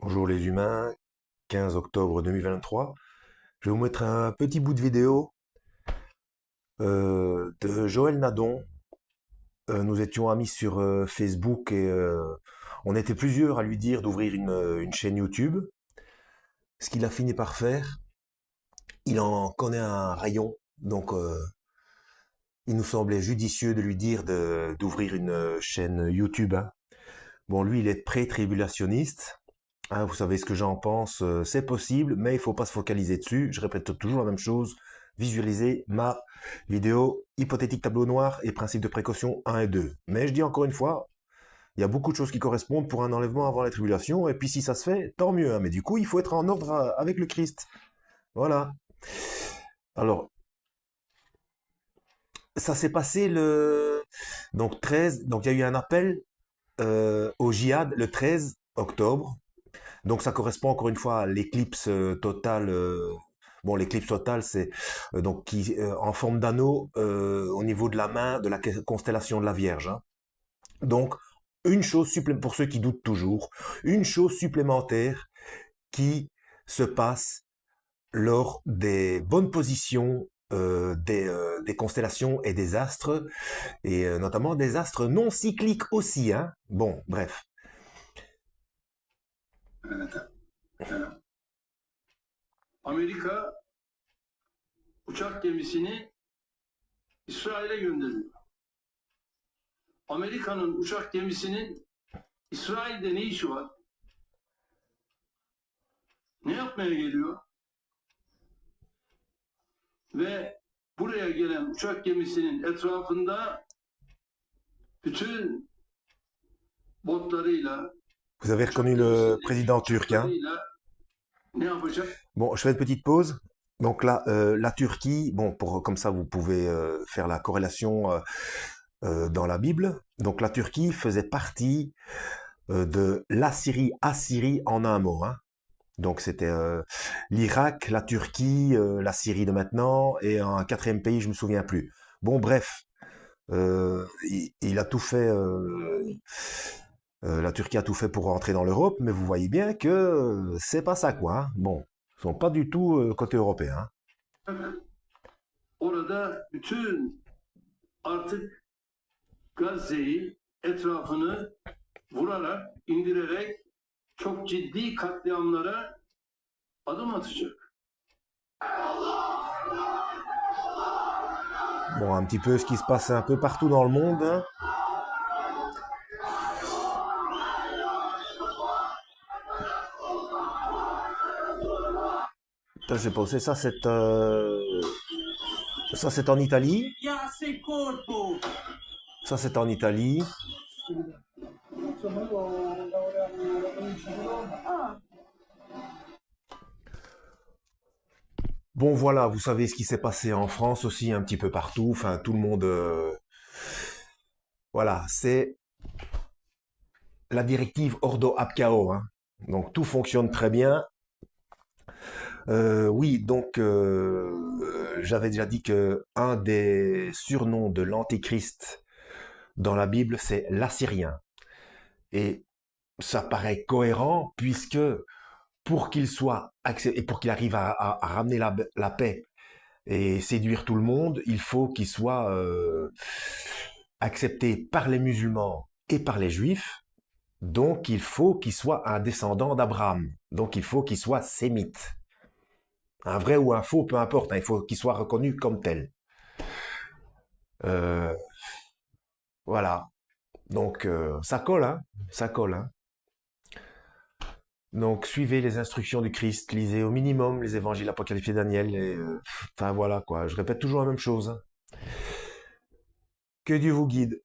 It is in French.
Bonjour les humains, 15 octobre 2023. Je vais vous mettre un petit bout de vidéo de Joël Nadon. Nous étions amis sur Facebook et on était plusieurs à lui dire d'ouvrir une chaîne YouTube. Ce qu'il a fini par faire, il en connaît un rayon, donc il nous semblait judicieux de lui dire d'ouvrir une chaîne YouTube, hein. Bon, lui, il est pré-tribulationniste. Hein, vous savez ce que j'en pense, c'est possible, mais il faut pas se focaliser dessus. Je répète toujours la même chose. Visualisez ma vidéo hypothétique tableau noir et principe de précaution 1 et 2. Mais je dis encore une fois, il y a beaucoup de choses qui correspondent pour un enlèvement avant la tribulation, et puis si ça se fait, tant mieux, hein. Mais du coup, il faut être en ordre avec le Christ. Voilà. Alors, ça s'est passé le donc 13, donc il y a eu un appel au djihad le 13 octobre. Donc ça correspond encore une fois à l'éclipse totale. Bon, l'éclipse totale, c'est donc qui en forme d'anneau au niveau de la main de la constellation de la Vierge, hein. Donc une chose supplémentaire pour ceux qui doutent toujours, une chose supplémentaire qui se passe lors des bonnes positions des constellations et des astres, et notamment des astres non cycliques aussi, hein. Bon, bref. Amerika uçak gemisini İsrail'e gönderiyor. Amerika'nın uçak gemisinin İsrail'de ne işi var? Ne yapmaya geliyor? Ve buraya gelen uçak gemisinin etrafında bütün botlarıyla, Vous avez uçak reconnu le gemisinin président turc, hein? uçaklarıyla ne yapacak? Bon, je fais une petite pause. Donc là, la Turquie, bon, comme ça vous pouvez faire la corrélation dans la Bible. Donc la Turquie faisait partie de l'Assyrie en un mot, hein. Donc c'était l'Irak, la Turquie, la Syrie de maintenant et un quatrième pays, je me souviens plus. Bon, bref, il a tout fait. La Turquie a tout fait pour rentrer dans l'Europe, mais vous voyez bien que c'est pas ça, quoi, hein. Bon, ils sont pas du tout côté européen, hein. Orada bütün artık Gazze'yi etrafını vurarak, indirerek çok ciddi katliamlara adım atacak. Bon, un petit peu ce qui se passe un peu partout dans le monde, hein. Je sais pas, c'est ça, ça c'est en Italie. Ça c'est en Italie. Bon voilà, vous savez ce qui s'est passé en France aussi, un petit peu partout. Enfin, tout le monde. Voilà, c'est la directive Ordo ab Chao, hein. Donc tout fonctionne très bien. Oui, donc j'avais déjà dit que un des surnoms de l'Antéchrist dans la Bible, c'est l'Assyrien. Et ça paraît cohérent puisque pour qu'il soit et pour qu'il arrive à ramener la paix et séduire tout le monde, il faut qu'il soit accepté par les musulmans et par les juifs. Donc il faut qu'il soit un descendant d'Abraham. Donc il faut qu'il soit sémite. Un vrai ou un faux, peu importe, hein, il faut qu'il soit reconnu comme tel. Euh, voilà. Donc ça colle, hein. Ça colle, hein. Donc suivez les instructions du Christ, lisez au minimum les évangiles Apocalypse et Daniel, et enfin voilà quoi. Je répète toujours la même chose, hein. Que Dieu vous guide.